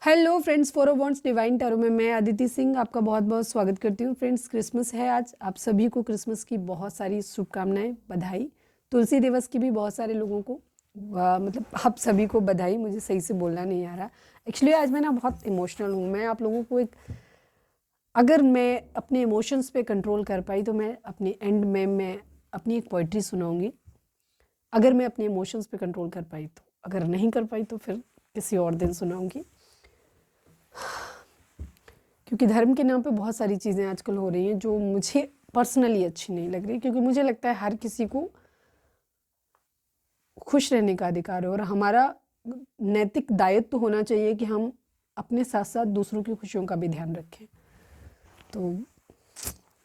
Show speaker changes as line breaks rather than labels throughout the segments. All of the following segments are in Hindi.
Hello friends, four wants divine tarot में मैं अदिति सिंह आपका बहुत बहुत स्वागत करती हूँ। फ्रेंड्स, क्रिसमस है आज। आप सभी को क्रिसमस की बहुत सारी शुभकामनाएं, बधाई। तुलसी दिवस की भी बहुत सारे लोगों को मतलब आप सभी को बधाई। मुझे सही से बोलना नहीं आ रहा। एक्चुअली आज मैं ना बहुत इमोशनल हूँ। मैं आप लोगों को अगर मैं अपने इमोशंस पे कंट्रोल कर पाई तो मैं अपने एंड में मैं अपनी एक पोइट्री सुनाऊंगी। अगर मैं अपने इमोशंस पे कंट्रोल कर पाई तो, अगर नहीं कर पाई तो फिर किसी और दिन सुनाऊंगी। क्योंकि धर्म के नाम पे बहुत सारी चीज़ें आजकल हो रही हैं जो मुझे पर्सनली अच्छी नहीं लग रही, क्योंकि मुझे लगता है हर किसी को खुश रहने का अधिकार है और हमारा नैतिक दायित्व तो होना चाहिए कि हम अपने साथ साथ दूसरों की खुशियों का भी ध्यान रखें। तो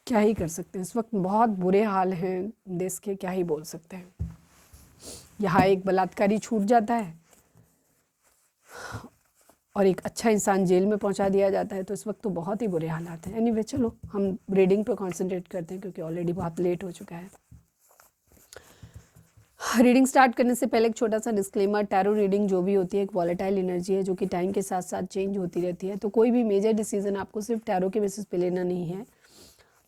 क्या ही कर सकते हैं, इस वक्त बहुत बुरे हाल हैं देश के, क्या ही बोल सकते हैं। यहाँ एक बलात्कारी छूट जाता है और एक अच्छा इंसान जेल में पहुंचा दिया जाता है, तो इस वक्त तो बहुत ही बुरे हालात हैं। एनीवे, चलो हम रीडिंग पे कंसंट्रेट करते हैं क्योंकि ऑलरेडी बहुत लेट हो चुका है। रीडिंग स्टार्ट करने से पहले एक छोटा सा डिस्क्लेमर। टैरो रीडिंग जो भी होती है एक वॉलेटाइल एनर्जी है जो कि टाइम के साथ साथ चेंज होती रहती है। तो कोई भी मेजर डिसीजन आपको सिर्फ टैरो के बेसिस पे लेना नहीं है,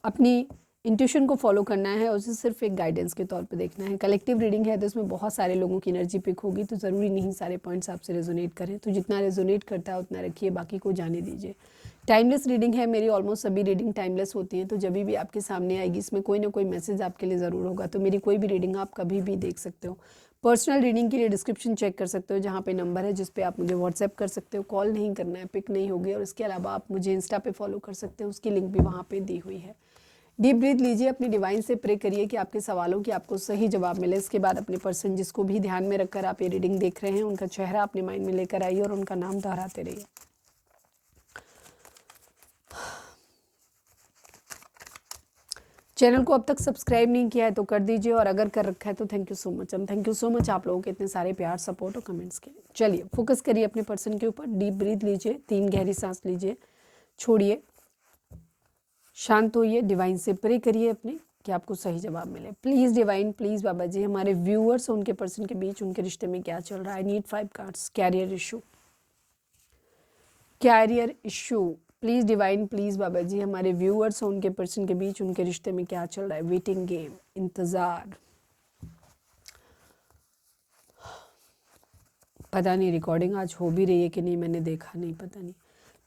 अपनी इंट्यूशन को फॉलो करना है और उसे सिर्फ एक गाइडेंस के तौर पे देखना है। कलेक्टिव रीडिंग है तो इसमें बहुत सारे लोगों की एनर्जी पिक होगी, तो ज़रूरी नहीं सारे पॉइंट्स आपसे रेजोनेट करें। तो जितना रेजोनेट करता है उतना रखिए, बाकी को जाने दीजिए। टाइमलेस रीडिंग है, मेरी ऑलमोस्ट सभी रीडिंग टाइमलेस होती हैं, तो जब भी आपके सामने आएगी इसमें कोई ना कोई मैसेज आपके लिए ज़रूर होगा। तो मेरी कोई भी रीडिंग आप कभी भी देख सकते हो। पर्सनल रीडिंग के लिए डिस्क्रिप्शन चेक कर सकते हो, जहाँ पे नंबर है जिस पे आप मुझे व्हाट्सएप कर सकते हो। कॉल नहीं करना है, पिक नहीं होगी। और इसके अलावा आप मुझे इंस्टा पे फॉलो कर सकते हो, उसकी लिंक भी वहाँ पे दी हुई है। डीप ब्रीथ लीजिए, अपनी डिवाइन से प्रे करिए कि आपके सवालों की आपको सही जवाब मिले। इसके बाद अपने पर्सन जिसको भी ध्यान में रखकर आप ये रीडिंग देख रहे हैं उनका चेहरा अपने माइंड में लेकर आइए और उनका नाम दोहराते रहिए। चैनल को अब तक सब्सक्राइब नहीं किया है तो कर दीजिए, और अगर कर रखा है तो thank you so much. Thank you so much आप लोगों के इतने सारे प्यार, सपोर्ट और कमेंट्स के लिए। चलिए फोकस करिए अपने पर्सन के ऊपर। डीप ब्रीथ लीजिए, 3 गहरी सांस लीजिए, छोड़िए, शांत होइए, डिवाइन से प्रे करिए अपने कि आपको सही जवाब मिले। Please divine, please Baba ji, हमारे व्यूअर्स उनके पर्सन के बीच उनके रिश्ते में क्या चल रहा है। I need 5 cards. Career issue, career issue. Please divine, please Baba ji, हमारे व्यूअर्स और उनके पर्सन के बीच उनके रिश्ते में क्या चल रहा है। वेटिंग गेम, इंतज़ार। पता नहीं रिकॉर्डिंग आज हो भी रही है कि नहीं, मैंने देखा नहीं, पता नहीं।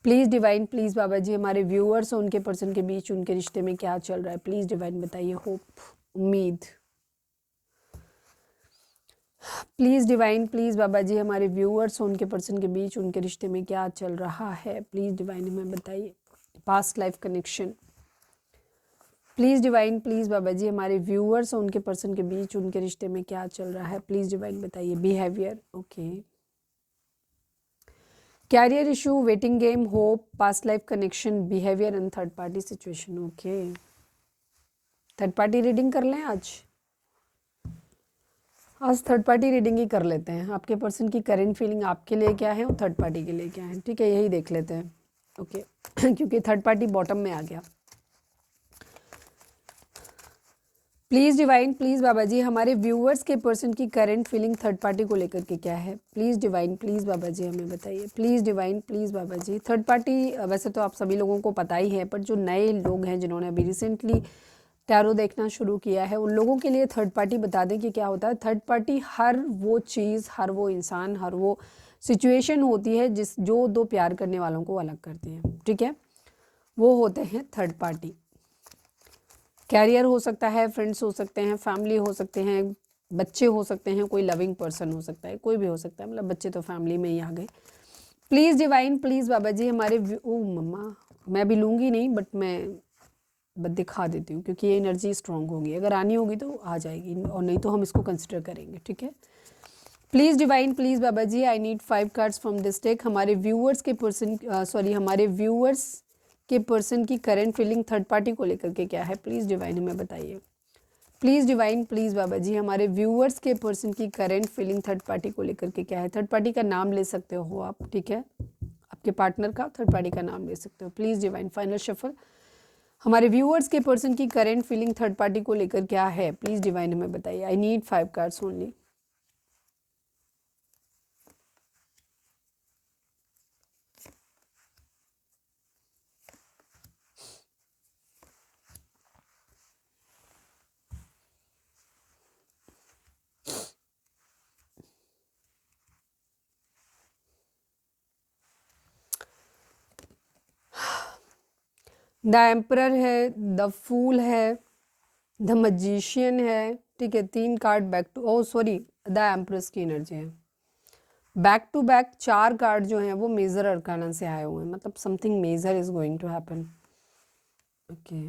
Please divine, please Baba ji, हमारे व्यूअर्स और उनके पर्सन के बीच उनके रिश्ते में क्या चल रहा है। प्लीज़ डिवाइन बताइए। होप, उम्मीद। Please divine, please Baba ji, हमारे व्यूअर्स और उनके पर्सन के बीच उनके रिश्ते में क्या चल रहा है। प्लीज़ डिवाइन हमें बताइए। Past life connection. Please divine, please Baba ji, हमारे व्यूअर्स और उनके पर्सन के बीच उनके रिश्ते में क्या चल रहा है। प्लीज़ डिवाइन बताइए। Behaviour, okay. Career issue, waiting game, hope, past life connection, behaviour and third party situation. Okay, third party reading कर लें आज थर्ड पार्टी रीडिंग ही कर लेते हैं। आपके पर्सन की करेंट फीलिंग आपके लिए क्या है और थर्ड पार्टी के लिए क्या है, ठीक है, यही देख लेते हैं। ओके क्योंकि थर्ड पार्टी बॉटम में आ गया। Please divine, please Baba ji, हमारे व्यूअर्स के पर्सन की करंट फीलिंग थर्ड पार्टी को लेकर के क्या है। Please divine, please Baba ji, हमें बताइए। Please divine, please Baba ji. Third party वैसे तो आप सभी लोगों को पता ही है, पर जो नए लोग हैं जिन्होंने अभी रिसेंटली टैरो देखना शुरू किया है उन लोगों के लिए थर्ड पार्टी बता दें कि क्या होता है। थर्ड पार्टी हर वो चीज़, हर वो इंसान, हर वो सिचुएशन होती है जो दो प्यार करने वालों को अलग करती है, ठीक है, वो होते हैं थर्ड पार्टी। कैरियर हो सकता है, फ्रेंड्स हो सकते हैं, फैमिली हो सकते हैं, बच्चे हो सकते हैं, कोई लविंग पर्सन हो सकता है, कोई भी हो सकता है, मतलब बच्चे तो फैमिली में ही आ गए। Please divine, please Baba ji, हमारे ओ मम्मा, मैं भी लूँगी नहीं बट मैं दिखा देती हूँ क्योंकि ये एनर्जी स्ट्रांग होगी। अगर आनी होगी तो आ जाएगी और नहीं तो हम इसको कंसिडर करेंगे, ठीक है। Please divine, please Baba ji, I need 5 cards from this deck. हमारे व्यूअर्स के पर्सन हमारे व्यूअर्स के पर्सन की करंट फीलिंग थर्ड पार्टी को लेकर के क्या है। प्लीज़ डिवाइन हमें बताइए। Please divine, please Baba ji, हमारे व्यूअर्स के पर्सन की करंट फीलिंग थर्ड पार्टी को लेकर के क्या है। थर्ड पार्टी का नाम ले सकते हो आप, ठीक है, आपके पार्टनर का थर्ड पार्टी का नाम ले सकते हो। Please divine, final shuffle. हमारे व्यूअर्स के पर्सन की करंट फीलिंग थर्ड पार्टी को लेकर क्या है। प्लीज़ डिवाइन हमें बताइए। I need 5 cards only. The emperor है, द फूल है, द मजिशियन है, ठीक है। 3 card back to, oh sorry, the empress की एनर्जी है। बैक टू बैक 4 कार्ड जो हैं वो मेजर अरकाना से आए हुए हैं, मतलब something major is going to happen. Okay,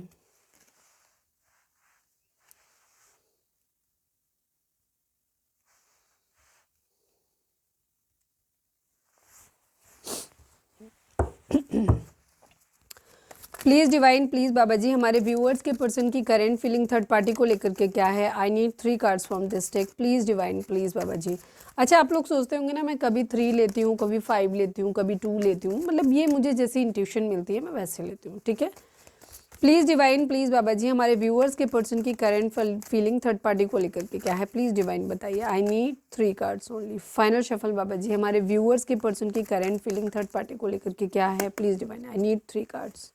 please divine, please Baba ji, हमारे व्यूअर्स के पर्सन की करेंट फीलिंग थर्ड पार्टी को लेकर के क्या है। I need 3 cards from this deck, please divine, please Baba ji. अच्छा, आप लोग सोचते होंगे ना, मैं कभी 3 लेती हूँ, कभी 5 लेती हूँ, कभी 2 लेती हूँ, मतलब ये मुझे जैसी इंट्यूशन मिलती है मैं वैसे लेती हूँ, ठीक है। Please divine, please Baba ji, हमारे व्यूअर्स के पर्सन की करेंट फीलिंग थर्ड पार्टी को लेकर के क्या है, प्लीज़ डिवाइन बताइए। I need 3 cards only. Final shuffle Baba ji, हमारे व्यूअर्स के पर्सन की करेंट फीलिंग थर्ड पार्टी को लेकर के क्या है, please divine. I need 3 cards.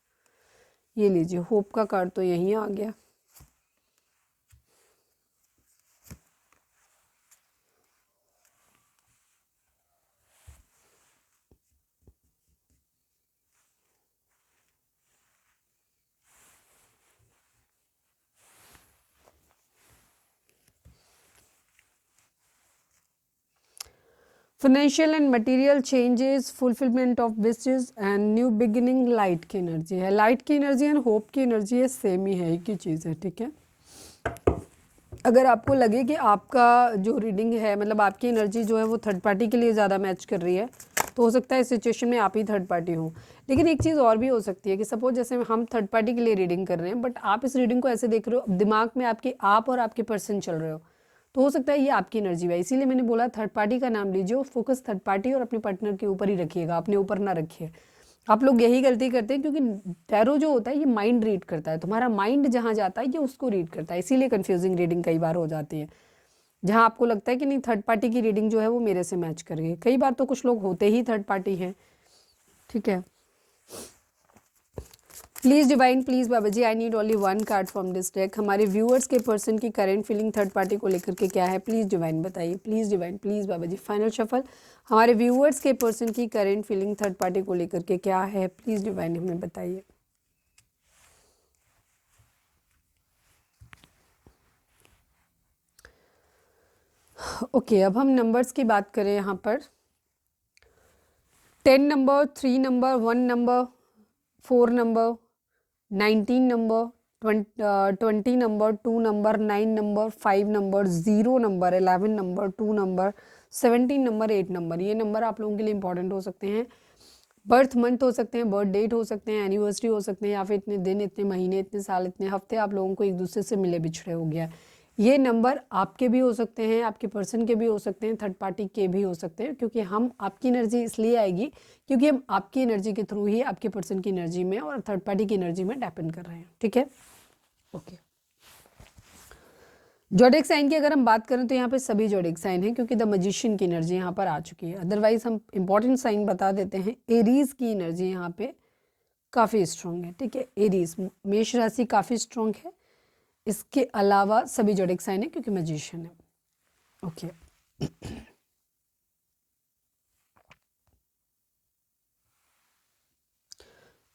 ये लीजिए, होप का कार्ड तो यहीं आ गया। Financial and material changes, fulfilment of wishes and new beginning, light की एनर्जी है। लाइट की एनर्जी एंड होप की एनर्जी है, सेम ही है, एक ही चीज़ है, ठीक है। अगर आपको लगे कि आपका जो रीडिंग है, मतलब आपकी एनर्जी जो है वो थर्ड पार्टी के लिए ज़्यादा मैच कर रही है, तो हो सकता है इस सिचुएशन में आप ही थर्ड पार्टी हो। लेकिन एक चीज़ और भी हो सकती है कि सपोज जैसे हम थर्ड पार्टी के लिए रीडिंग कर रहे हैं, बट आप इस रीडिंग को ऐसे देख रहे हो, दिमाग में आपके आप और आपके पर्सन चल रहे हो, तो हो सकता है ये आपकी एनर्जी है। इसीलिए मैंने बोला थर्ड पार्टी का नाम लीजिए, फोकस थर्ड पार्टी और अपने पार्टनर के ऊपर ही रखिएगा, अपने ऊपर ना रखिए। आप लोग यही गलती करते हैं, क्योंकि टैरो जो होता है ये माइंड रीड करता है, तुम्हारा माइंड जहाँ जाता है ये उसको रीड करता है, इसीलिए कंफ्यूजिंग रीडिंग कई बार हो जाती है। जहाँ आपको लगता है कि नहीं, थर्ड पार्टी की रीडिंग जो है वो मेरे से मैच कर गई, कई बार तो कुछ लोग होते ही थर्ड पार्टी हैं, ठीक है। Please divine, please Baba ji, I need only 1 card from this deck. हमारे व्यूअर्स के पर्सन की करेंट फीलिंग थर्ड पार्टी को लेकर के क्या है, प्लीज़ डिवाइन बताइए। Please divine, please Baba ji. Final shuffle, हमारे व्यूअर्स के पर्सन की करेंट फीलिंग थर्ड पार्टी को लेकर के क्या है, प्लीज़ डिवाइन हमें बताइए। ओके, अब हम नंबर्स की बात करें यहाँ पर। 10 number, 3 number, 1 number, 4 number, 19 number, 20 number, 2 number, 9 number, 5 number, 0 number, 11 number, 2 number, 17 number, 8 number. ये नंबर आप लोगों के लिए इंपॉर्टेंट हो सकते हैं। बर्थ मंथ हो सकते हैं, बर्थ डेट हो सकते हैं, एनिवर्सरी हो सकते हैं, या फिर इतने दिन, इतने महीने, इतने साल, इतने हफ्ते आप लोगों को एक दूसरे से मिले बिछड़े हो गया। ये नंबर आपके भी हो सकते हैं, आपके पर्सन के भी हो सकते हैं, थर्ड पार्टी के भी हो सकते हैं, क्योंकि हम आपकी एनर्जी इसलिए आएगी क्योंकि हम आपकी एनर्जी के थ्रू ही आपके पर्सन की एनर्जी में और थर्ड पार्टी की एनर्जी में डिपेंड कर रहे हैं, ठीक है। ओके, जोडिक साइन की अगर हम बात करें तो यहाँ पे सभी जोडिक साइन हैं, क्योंकि द मजिशियन की एनर्जी यहाँ पर आ चुकी है। अदरवाइज हम इंपॉर्टेंट साइन बता देते हैं। एरीज की एनर्जी यहाँ पे काफ़ी स्ट्रॉन्ग है, ठीक है। एरीज मेष राशि काफ़ी स्ट्रॉन्ग है। इसके अलावा सभी जोडिक साइन है, क्योंकि मजिशियन है। ओके,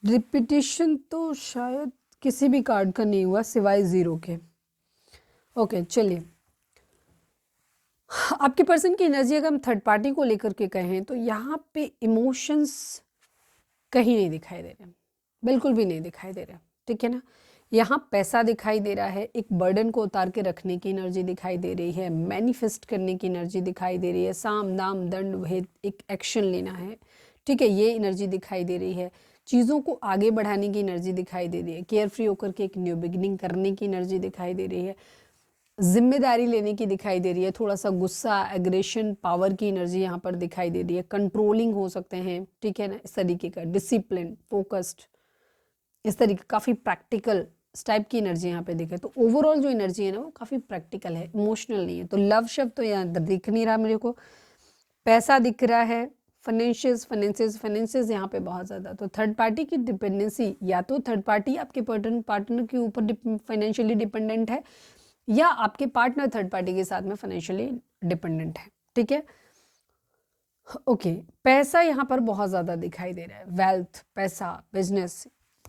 रिपीटिशन तो शायद किसी भी कार्ड का नहीं हुआ सिवाय 0 के। ओके, चलिए, आपके पर्सन की एनर्जी अगर हम थर्ड पार्टी को लेकर के कहें तो यहाँ पे इमोशंस कहीं नहीं दिखाई दे रहे, बिल्कुल भी नहीं दिखाई दे रहे, ठीक है ना। यहाँ पैसा दिखाई दे रहा है, एक बर्डन को उतार के रखने की एनर्जी दिखाई दे रही है, मैनिफेस्ट करने की एनर्जी दिखाई दे रही है, साम दाम दंड भेद, एक एक्शन लेना है, ठीक है, ये एनर्जी दिखाई दे रही है। चीज़ों को आगे बढ़ाने की एनर्जी दिखाई दे रही है, केयर फ्री होकर के एक न्यू बिगिनिंग करने की एनर्जी दिखाई दे रही है, जिम्मेदारी लेने की दिखाई दे रही है, थोड़ा सा गुस्सा, एग्रेशन, पावर की एनर्जी यहाँ पर दिखाई दे रही है, कंट्रोलिंग हो सकते हैं, ठीक है ना, इस तरीके का, डिसिप्लिन, फोकस्ड, इस तरीके, काफ़ी प्रैक्टिकल इस टाइप की एनर्जी यहाँ पे दिखे। तो ओवरऑल जो एनर्जी है ना वो काफ़ी प्रैक्टिकल है, इमोशनल नहीं है। तो लव शब्द तो यहाँ दिख नहीं रहा मेरे को, पैसा दिख रहा है, फाइनेंसेस यहाँ पे बहुत ज़्यादा। तो थर्ड पार्टी की डिपेंडेंसी, या तो थर्ड पार्टी आपके पार्टनर के ऊपर फाइनेंशियली डिपेंडेंट है, या आपके पार्टनर थर्ड पार्टी के साथ में फाइनेंशियली डिपेंडेंट है, ठीक है। ओके, पैसा यहाँ पर बहुत ज़्यादा दिखाई दे रहा है, वेल्थ, पैसा, बिजनेस,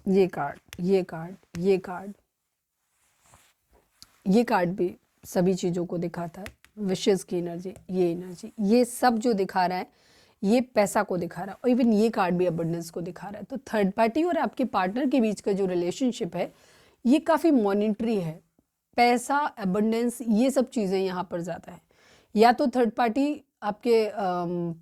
ये कार्ड, ये कार्ड, ये कार्ड, ये कार्ड भी सभी चीज़ों को दिखाता है। विशेष की एनर्जी, ये सब जो दिखा रहा है ये पैसा को दिखा रहा है, और इवन ये कार्ड भी अबंडेंस को दिखा रहा है। तो थर्ड पार्टी और आपके पार्टनर के बीच का जो रिलेशनशिप है ये काफ़ी मॉनिटरी है। पैसा, अबंडेंस, ये सब चीज़ें यहाँ पर ज़्यादा है। या तो थर्ड पार्टी आपके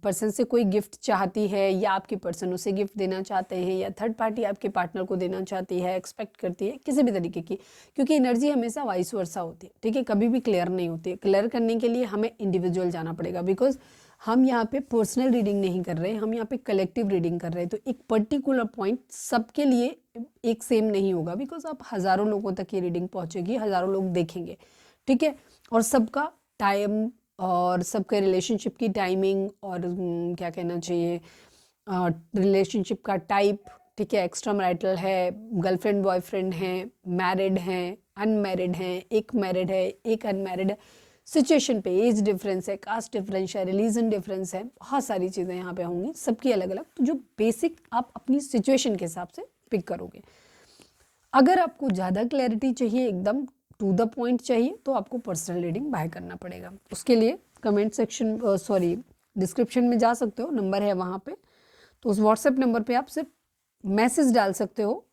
पर्सन से कोई गिफ्ट चाहती है, या आपके पर्सन उसे गिफ्ट देना चाहते हैं, या थर्ड पार्टी आपके पार्टनर को देना चाहती है, एक्सपेक्ट करती है किसी भी तरीके की, क्योंकि एनर्जी हमेशा वाइस वर्सा होती है, ठीक है, कभी भी क्लियर नहीं होती है। क्लियर करने के लिए हमें इंडिविजुअल जाना पड़ेगा, बिकॉज हम यहाँ पे पर्सनल रीडिंग नहीं कर रहे, हम यहाँ पे कलेक्टिव रीडिंग कर रहे हैं। तो एक पर्टिकुलर पॉइंट सबके लिए एक सेम नहीं होगा, बिकॉज आप हज़ारों लोगों तक ये रीडिंग पहुँचेगी, हज़ारों लोग देखेंगे, ठीक है, और सबका टाइम और सबके रिलेशनशिप की टाइमिंग और क्या कहना चाहिए, रिलेशनशिप का टाइप, ठीक है, एक्स्ट्रा मैरिटल है, गर्लफ्रेंड बॉयफ्रेंड हैं, मैरिड हैं, अनमैरिड हैं, एक मैरिड है, एक अनमैरिड है, सिचुएशन पे एज डिफरेंस है, कास्ट डिफरेंस है, रिलीजन डिफरेंस है, बहुत सारी चीज़ें यहाँ पे होंगी, सबकी अलग अलग। तो जो बेसिक आप अपनी सिचुएशन के हिसाब से पिक करोगे। अगर आपको ज़्यादा क्लैरिटी चाहिए, एकदम टू द पॉइंट चाहिए, तो आपको पर्सनल रीडिंग बाय करना पड़ेगा। उसके लिए कमेंट सेक्शन डिस्क्रिप्शन में जा सकते हो, नंबर है वहाँ पे, तो उस व्हाट्सएप नंबर पे आप सिर्फ मैसेज डाल सकते हो,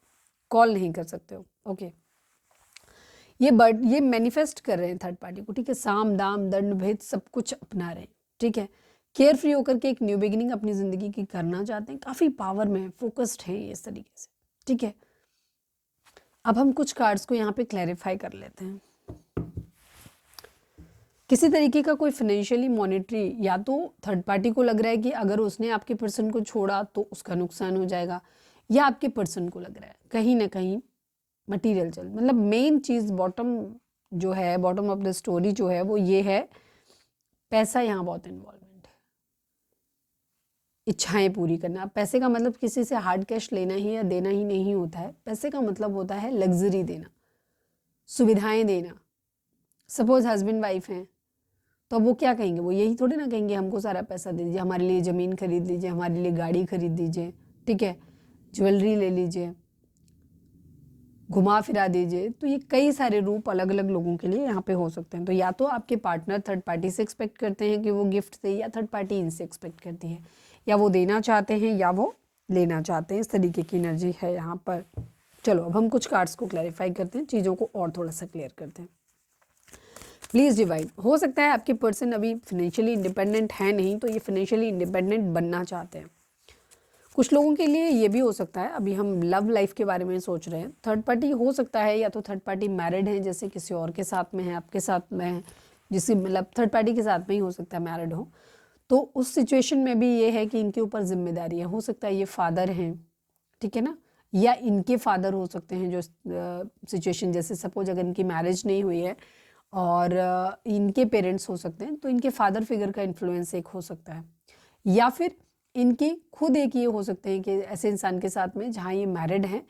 कॉल नहीं कर सकते हो। ओके, ये मैनिफेस्ट कर रहे हैं थर्ड पार्टी को, ठीक है, साम दाम दंड भेद सब कुछ अपना रहे हैं, ठीक है, केयर फ्री होकर के एक न्यू बिगिनिंग अपनी ज़िंदगी की करना चाहते हैं, काफ़ी पावर में है, फोकस्ड है इस तरीके से, ठीक है। अब हम कुछ कार्ड्स को यहाँ पे क्लैरिफाई कर लेते हैं। किसी तरीके का कोई फाइनेंशियली मॉनिटरी, या तो थर्ड पार्टी को लग रहा है कि अगर उसने आपके पर्सन को छोड़ा तो उसका नुकसान हो जाएगा, या आपके पर्सन को लग रहा है कहीं ना कहीं मटीरियल चल, मतलब मेन चीज़ बॉटम जो है, बॉटम ऑफ द स्टोरी जो है वो ये है, पैसा यहाँ बहुत इन्वॉल्वमेंट है, इच्छाएं पूरी करना। पैसे का मतलब किसी से हार्ड कैश लेना ही या देना ही नहीं होता है, पैसे का मतलब होता है लग्जरी देना, सुविधाएं देना। सपोज हस्बैंड वाइफ हैं, तो वो क्या कहेंगे, वो यही थोड़ी ना कहेंगे हमको सारा पैसा दे दीजिए, हमारे लिए ज़मीन खरीद लीजिए, हमारे लिए गाड़ी खरीद दीजिए, ठीक है, ज्वेलरी ले लीजिए, घुमा फिरा दीजिए। तो ये कई सारे रूप अलग अलग लोगों के लिए यहाँ पे हो सकते हैं। तो या तो आपके पार्टनर थर्ड पार्टी से एक्सपेक्ट करते हैं कि वो गिफ्ट दे, या थर्ड पार्टी इनसे एक्सपेक्ट करती है, या वो देना चाहते हैं या वो लेना चाहते हैं, इस तरीके की एनर्जी है यहाँ पर। चलो अब हम कुछ कार्ड्स को क्लैरिफाई करते हैं, चीज़ों को और थोड़ा सा क्लियर करते हैं। प्लीज़ डिवाइन, हो सकता है आपके पर्सन अभी फाइनेंशियली इंडिपेंडेंट है नहीं, तो ये फाइनेंशियली इंडिपेंडेंट बनना चाहते हैं। कुछ लोगों के लिए ये भी हो सकता है, अभी हम लव लाइफ के बारे में सोच रहे हैं, थर्ड पार्टी हो सकता है, या तो थर्ड पार्टी मैरिड है, जैसे किसी और के साथ में है, आपके साथ में है, जिसकी मतलब थर्ड पार्टी के साथ में ही हो सकता है मैरिड हो। तो उस सिचुएशन में भी ये है कि इनके ऊपर जिम्मेदारी है, हो सकता है ये फादर हैं, ठीक है ना, या इनके फादर हो सकते हैं। जो सिचुएशन जैसे सपोज अगर इनकी मैरिज नहीं हुई है और इनके पेरेंट्स हो सकते हैं, तो इनके फादर फिगर का इन्फ्लुएंस एक हो सकता है, या फिर इनके खुद एक ये हो सकते हैं कि ऐसे इंसान के साथ में जहाँ ये मैरिड हैं,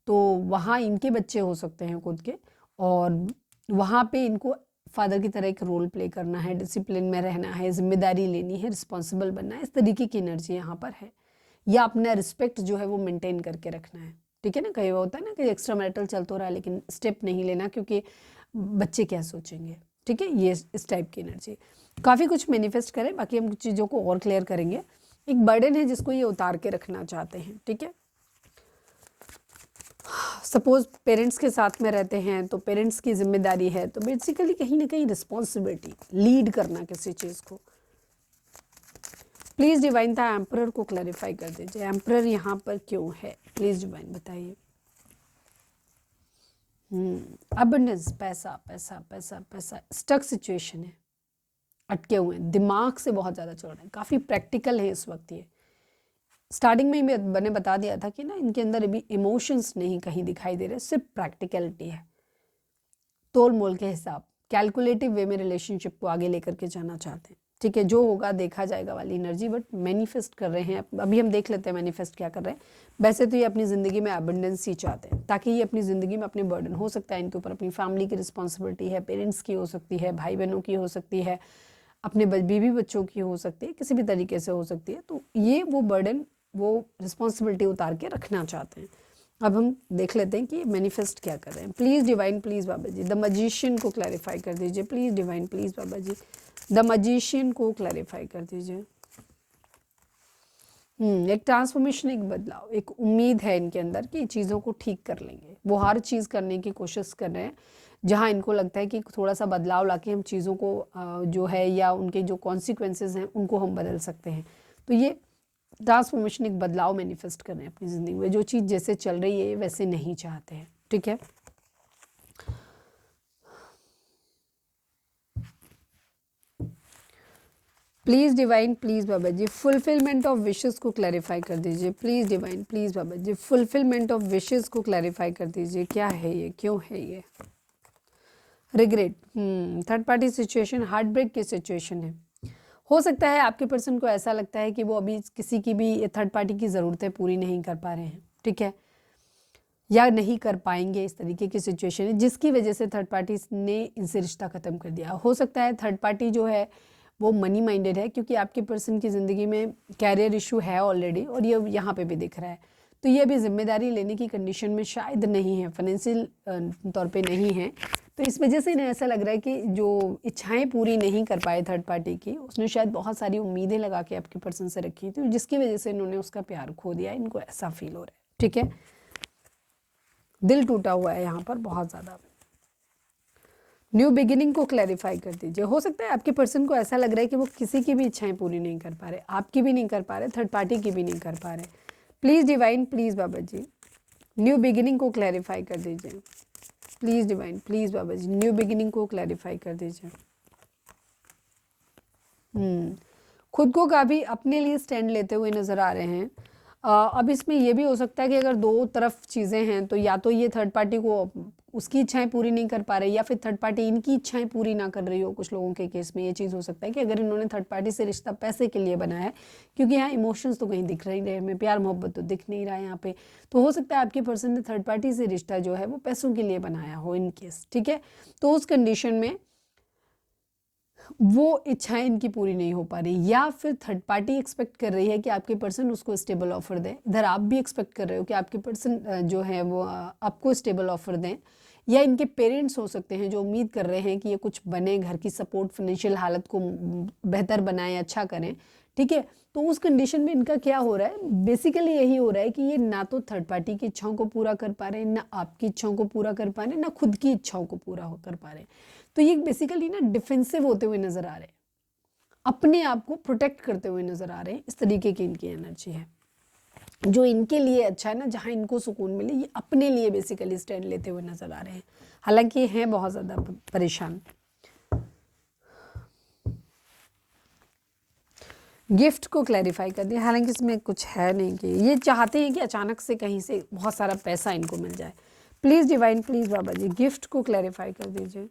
तो वहाँ इनके बच्चे हो सकते हैं खुद के, और वहाँ पे इनको फादर की तरह एक रोल प्ले करना है, डिसिप्लिन में रहना है, जिम्मेदारी लेनी है, रिस्पॉन्सिबल बनना है, इस तरीके की एनर्जी यहाँ पर है। या अपना रिस्पेक्ट जो है वो मेंटेन करके रखना है, ठीक है ना। कई बार होता है ना कि एक्स्ट्रा मैरिटल चल तो रहा है लेकिन स्टेप नहीं लेना, क्योंकि बच्चे क्या सोचेंगे, ठीक है, ये इस टाइप की एनर्जी। काफ़ी कुछ मैनिफेस्ट करें, बाकी हम कुछ चीज़ों को और क्लियर करेंगे। एक बर्डन है जिसको ये उतार के रखना चाहते हैं, ठीक है। सपोज पेरेंट्स के साथ में रहते हैं तो पेरेंट्स की जिम्मेदारी है, तो बेसिकली कहीं ना कहीं रिस्पॉन्सिबिलिटी, लीड करना किसी चीज़ को। प्लीज़ डिवाइन था एम्परर को क्लैरिफाई कर दीजिए, एम्परर यहाँ पर क्यों है, प्लीज़ डिवाइन बताइए। अबंडेंस, पैसा पैसा पैसा पैसा, स्टक सिचुएशन है, अटके हुए हैं, दिमाग से बहुत ज़्यादा चल रहे हैं, काफ़ी प्रैक्टिकल है इस वक्त ये। स्टार्टिंग में ही मैंने बता दिया था कि ना इनके अंदर अभी इमोशंस नहीं कहीं दिखाई दे रहे, सिर्फ प्रैक्टिकलिटी है, तोल मोल के हिसाब, कैलकुलेटिव वे में रिलेशनशिप को आगे लेकर के जाना चाहते हैं, ठीक है, जो होगा देखा जाएगा वाली एनर्जी, बट मैनिफेस्ट कर रहे हैं। अभी हम देख लेते हैं मैनिफेस्ट क्या कर रहे हैं। वैसे तो ये अपनी ज़िंदगी में अबंडेंस ही चाहते हैं, ताकि ये अपनी ज़िंदगी में अपने बर्डन, हो सकता है इनके ऊपर अपनी फैमिली की रिस्पॉन्सिबिलिटी है, पेरेंट्स की हो सकती है, भाई बहनों की हो सकती है, अपने बीवी बच्चों की हो सकती है, किसी भी तरीके से हो सकती है, तो ये वो बर्डन, वो रिस्पॉन्सिबिलिटी उतार के रखना चाहते हैं। अब हम देख लेते हैं कि मैनिफेस्ट क्या कर रहे हैं। Please divine please Baba ji the magician को क्लैरिफाई कर दीजिए। Please divine please Baba ji the magician को क्लैरिफाई कर दीजिए। एक ट्रांसफॉर्मेशन, एक बदलाव, एक उम्मीद है इनके अंदर कि चीज़ों को ठीक कर लेंगे। वो हर चीज़ करने की कोशिश कर रहे हैं जहाँ इनको लगता है कि थोड़ा सा बदलाव लाके हम चीज़ों को जो है या उनके जो कॉन्सिक्वेंसेस हैं उनको हम बदल सकते हैं। तो ये ट्रांसफॉर्मेशन, एक बदलाव मैनिफेस्ट कर रहे हैं अपनी ज़िंदगी में। जो चीज़ जैसे चल रही है वैसे नहीं चाहते हैं। ठीक है, please divine please Baba ji fulfilment of wishes को क्लैरिफाई कर दीजिए। Please divine please Baba ji fulfilment of wishes को क्लैरिफाई कर दीजिए। क्या है ये, क्यों है ये? Regret, third party situation, heart break की सिचुएशन है। हो सकता है आपके पर्सन को ऐसा लगता है कि वो अभी किसी की भी थर्ड पार्टी की ज़रूरतें पूरी नहीं कर पा रहे हैं। ठीक है, या नहीं कर पाएंगे, इस तरीके की सिचुएशन है जिसकी वजह से थर्ड पार्टी ने इनसे रिश्ता ख़त्म कर दिया। हो सकता है थर्ड पार्टी जो है वो मनी माइंडेड है, क्योंकि आपके पर्सन की ज़िंदगी में कैरियर इशू है ऑलरेडी और ये यहाँ पे भी दिख रहा है। तो ये अभी जिम्मेदारी लेने की कंडीशन में शायद नहीं है, फाइनेंशियल तौर पे नहीं है। तो इस वजह से इन्हें ऐसा लग रहा है कि जो इच्छाएं पूरी नहीं कर पाए थर्ड पार्टी की, उसने शायद बहुत सारी उम्मीदें लगा के आपके पर्सन से रखी थी, जिसकी वजह से इन्होंने उसका प्यार खो दिया। इनको ऐसा फील हो रहा है। ठीक है, दिल टूटा हुआ है यहाँ पर बहुत ज़्यादा। न्यू बिगिनिंग को क्लैरिफाई कर दीजिए। हो सकता है आपके पर्सन को ऐसा लग रहा है कि वो किसी की भी इच्छाएं पूरी नहीं कर पा रहे, आपकी भी नहीं कर पा रहे, थर्ड पार्टी की भी नहीं कर पा रहे। Please divine please Baba ji new beginning को क्लैरिफाई कर दीजिए। Please divine please Baba ji new beginning को क्लैरिफाई कर दीजिए। खुद को काफ़ी अपने लिए स्टैंड लेते हुए नज़र आ रहे हैं। अब इसमें ये भी हो सकता है कि अगर दो तरफ चीज़ें हैं तो या तो ये थर्ड पार्टी को उसकी इच्छाएं पूरी नहीं कर पा रहे, या फिर थर्ड पार्टी इनकी इच्छाएं पूरी ना कर रही हो। कुछ लोगों के केस में ये चीज़ हो सकता है कि अगर इन्होंने थर्ड पार्टी से रिश्ता पैसे के लिए बनाया है, क्योंकि यहाँ इमोशंस तो कहीं दिख रहे रहे हमें, प्यार मोहब्बत तो दिख नहीं रहा है यहाँ पे। तो हो सकता है आपके पर्सन ने थर्ड पार्टी से रिश्ता जो है वो पैसों के लिए बनाया हो इन केस। ठीक है, तो उस कंडीशन में वो इच्छाएं इनकी पूरी नहीं हो पा रही, या फिर थर्ड पार्टी एक्सपेक्ट कर रही है कि आपके पर्सन उसको स्टेबल ऑफर दें। इधर आप भी एक्सपेक्ट कर रहे हो कि आपके पर्सन जो है वो आपको स्टेबल ऑफर दें, या इनके पेरेंट्स हो सकते हैं जो उम्मीद कर रहे हैं कि ये कुछ बने, घर की सपोर्ट, फाइनेंशियल हालत को बेहतर बनाएं, अच्छा करें। ठीक है, तो उस कंडीशन में इनका क्या हो रहा है, बेसिकली यही हो रहा है कि ये ना तो थर्ड पार्टी की इच्छाओं को पूरा कर पा रहे हैं, ना आपकी इच्छाओं को पूरा कर पा रहे हैं, ना खुद की इच्छाओं को पूरा कर पा रहे हैं। तो ये बेसिकली ना डिफेंसिव होते हुए नजर आ रहे हैं, अपने आप को प्रोटेक्ट करते हुए नजर आ रहे हैं। इस तरीके की इनकी एनर्जी है। जो इनके लिए अच्छा है ना, जहाँ इनको सुकून मिले, ये अपने लिए बेसिकली स्टैंड लेते हुए नजर आ रहे हैं। हालांकि ये हैं बहुत ज़्यादा परेशान। गिफ्ट को क्लैरिफाई कर दिया, हालांकि इसमें कुछ है नहीं कि ये चाहते हैं कि अचानक से कहीं से बहुत सारा पैसा इनको मिल जाए। Please divine please Baba ji gift को क्लैरिफाई कर दीजिए।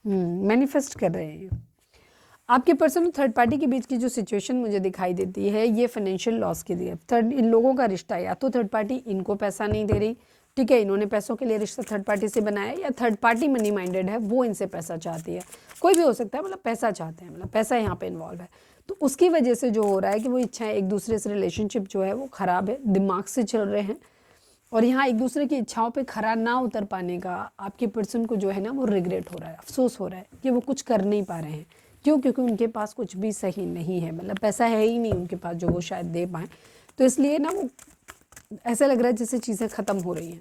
मैनिफेस्ट कर रहे हैं आपके पर्सन और थर्ड पार्टी के बीच की जो सिचुएशन मुझे दिखाई देती है, ये फाइनेंशियल लॉस की दी है। थर्ड इन लोगों का रिश्ता, या तो थर्ड पार्टी इनको पैसा नहीं दे रही, ठीक है, इन्होंने पैसों के लिए रिश्ता थर्ड पार्टी से बनाया, या थर्ड पार्टी मनी माइंडेड है, वो इनसे पैसा चाहती है। कोई भी हो सकता है, मतलब पैसा चाहते हैं, मतलब पैसा यहाँ पे इन्वॉल्व है। तो उसकी वजह से जो हो रहा है कि वो इच्छाएं, एक दूसरे से रिलेशनशिप जो है वो ख़राब है, दिमाग से चल रहे हैं। और यहाँ एक दूसरे की इच्छाओं पे खरा ना उतर पाने का आपके पर्सन को जो है ना वो रिग्रेट हो रहा है, अफसोस हो रहा है कि वो कुछ कर नहीं पा रहे हैं। क्यों? क्योंकि उनके पास कुछ भी सही नहीं है, मतलब पैसा है ही नहीं उनके पास जो वो शायद दे पाएँ। तो इसलिए ना वो ऐसा लग रहा है जैसे चीज़ें ख़त्म हो रही हैं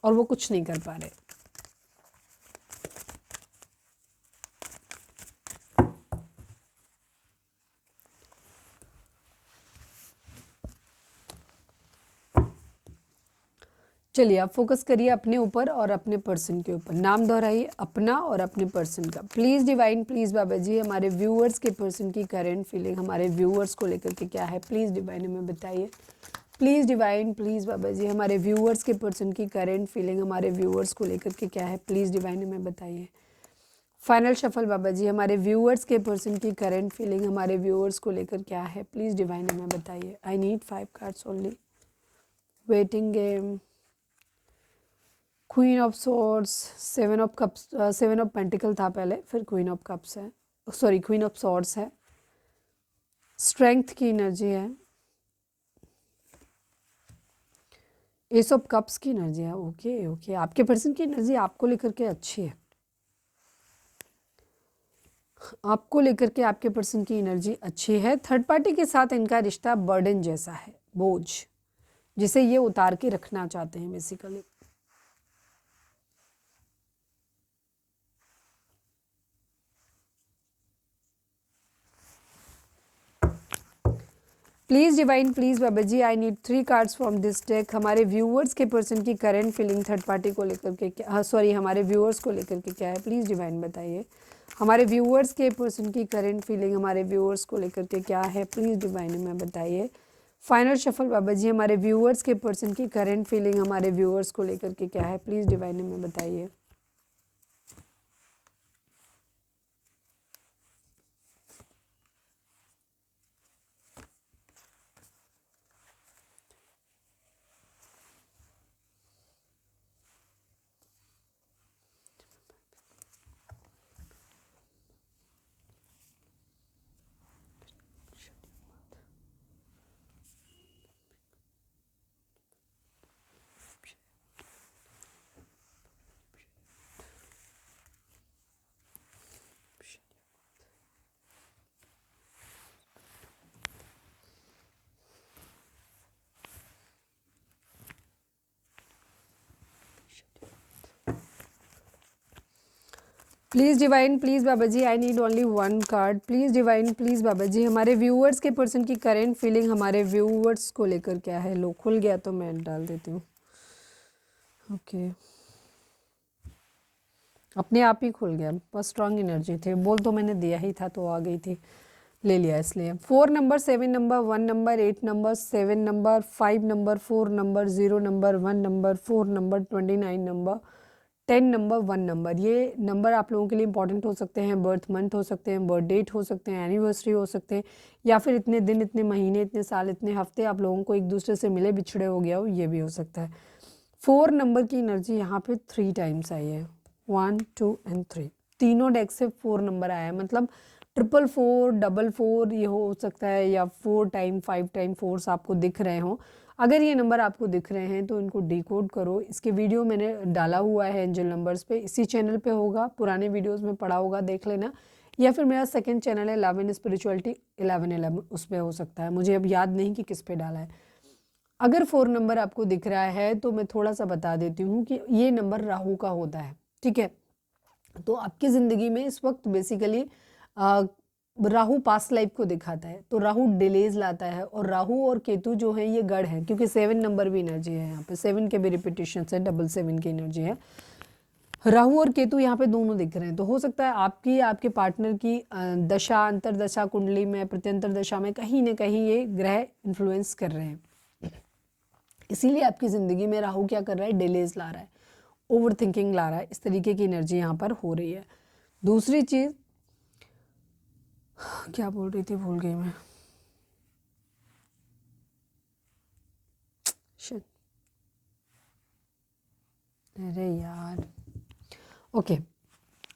और वो कुछ नहीं कर पा रहे। चलिए आप फोकस करिए अपने ऊपर और अपने पर्सन के ऊपर। नाम दोहराइए अपना और अपने पर्सन का। Please divine please Baba ji हमारे व्यूअर्स के पर्सन की करेंट फीलिंग हमारे व्यूअर्स को लेकर के क्या है, प्लीज़ डिवाइन हमें बताइए। Please divine please Baba ji हमारे व्यूअर्स के पर्सन की करेंट फीलिंग हमारे व्यूअर्स को लेकर के क्या है, प्लीज़ डिवाइन हमें बताइए। फाइनल शफल बाबा जी हमारे व्यूअर्स के पर्सन की करेंट फीलिंग हमारे व्यूअर्स को लेकर क्या है, प्लीज़ डिवाइन हमें बताइए। I need 5 cards only. Waiting game, queen of swords, 7 of cups, 7 of pentacle था पहले, फिर क्वीन ऑफ कप्स है, सॉरी क्वीन ऑफ सॉर्ड्स है। स्ट्रेंथ की एनर्जी है, एस ऑफ कप्स की एनर्जी है। ओके ओके, आपके पर्सन की एनर्जी आपको लेकर के अच्छी है, आपको लेकर के आपके पर्सन की एनर्जी अच्छी है। थर्ड पार्टी के साथ इनका रिश्ता बर्डन जैसा है, बोझ जिसे ये उतार के रखना चाहते हैं basically. Please divine, please Baba ji, I need 3 cards from this deck. हमारे व्यूअर्स के पर्सन की करंट फीलिंग थर्ड पार्टी को लेकर के क्या, सॉरी हमारे व्यूअर्स को लेकर के क्या है, प्लीज़ डिवाइन बताइए। हमारे व्यूअर्स के पर्सन की करंट फीलिंग हमारे व्यूअर्स को लेकर के क्या है, प्लीज़ डिवाइन हमें बताइए। फाइनल शफल बाबा जी, हमारे व्यूअर्स के पर्सन की करंट फीलिंग हमारे व्यूअर्स को लेकर के क्या है, प्लीज़ डिवाइन हमें बताइए। Please divine, please Baba ji, I need only 1 card. Please divine, please Baba ji, हमारे व्यूअर्स के पर्सन की करेंट फीलिंग हमारे व्यूअर्स को लेकर क्या है। लो खुल गया तो मैं डाल देती हूँ। ओके, अपने आप ही खुल गया, बस स्ट्रांग एनर्जी थे, बोल तो मैंने दिया ही था तो आ गई थी, ले लिया इसलिए। 4 number, 7 number, 1 number, 8 number, 7 number, 5 number, 4 number, 0 number, 1 number, 4 number, 29 number, 10 number, 1 number. ये नंबर आप लोगों के लिए इंपॉर्टेंट हो सकते हैं, बर्थ मंथ हो सकते हैं, बर्थ डेट हो सकते हैं, एनिवर्सरी हो सकते हैं, या फिर इतने दिन, इतने महीने, इतने साल, इतने हफ्ते आप लोगों को एक दूसरे से मिले बिछड़े हो गया हो, ये भी हो सकता है। 4 नंबर की एनर्जी यहाँ पे 3 टाइम्स आई है, 1, 2 एंड 3, तीनों डेक से 4 नंबर आया है, मतलब 444, 444 ये हो सकता है, या 4 टाइम 5 टाइम 4 आपको दिख रहे हों। अगर ये नंबर आपको दिख रहे हैं तो इनको डिकोड करो। इसके वीडियो मैंने डाला हुआ है एंजल नंबर्स पे, इसी चैनल पे होगा, पुराने वीडियोस में पड़ा होगा, देख लेना, या फिर मेरा सेकंड चैनल है लव इन स्पिरिचुअलिटी 1111, उस पर हो सकता है, मुझे अब याद नहीं कि किस पे डाला है। अगर 4 नंबर आपको दिख रहा है तो मैं थोड़ा सा बता देती हूँ कि ये नंबर राहु का होता है, ठीक है। तो आपकी ज़िंदगी में इस वक्त बेसिकली राहु पास्ट लाइफ को दिखाता है, तो राहु डिलेज लाता है, और राहु और केतु जो है ये गढ़ है, क्योंकि 7 नंबर भी एनर्जी है यहाँ पे, 7 के भी रिपीटेशन है, 7 की एनर्जी है। राहु और केतु यहाँ पे दोनों दिख रहे हैं, तो हो सकता है आपकी आपके पार्टनर की दशा, अंतरदशा कुंडली में, प्रत्यंतर दशा में कहीं ना कहीं ये ग्रह इन्फ्लुएंस कर रहे हैं, इसीलिए आपकी ज़िंदगी में राहु क्या कर रहा है, डिलेज ला रहा है, ओवर थिंकिंग ला रहा है, इस तरीके की एनर्जी यहाँ पर हो रही है। दूसरी चीज़ क्या बोल रही थी, भूल गई मैं। शिट, अरे यार, ओके।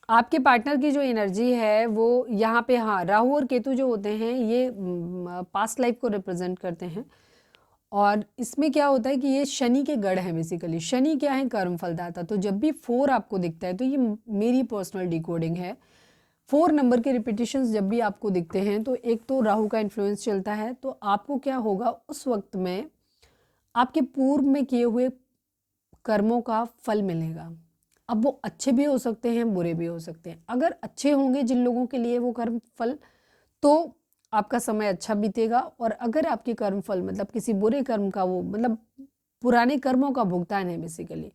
आपके पार्टनर की जो एनर्जी है वो यहाँ पे, हाँ, राहु और केतु जो होते हैं ये पास्ट लाइफ को रिप्रेजेंट करते हैं, और इसमें क्या होता है कि ये शनि के गढ़ हैं बेसिकली। शनि क्या है, कर्म फलदाता। तो जब भी 4 आपको दिखता है तो ये मेरी पर्सनल डिकोडिंग है, 4 नंबर के रिपीटिशंस जब भी आपको दिखते हैं तो एक तो राहु का इन्फ्लुएंस चलता है, तो आपको क्या होगा उस वक्त में, आपके पूर्व में किए हुए कर्मों का फल मिलेगा। अब वो अच्छे भी हो सकते हैं, बुरे भी हो सकते हैं। अगर अच्छे होंगे जिन लोगों के लिए वो कर्म फल, तो आपका समय अच्छा बीतेगा, और अगर आपके कर्म फल मतलब किसी बुरे कर्म का, वो मतलब पुराने कर्मों का भुगतान है बेसिकली,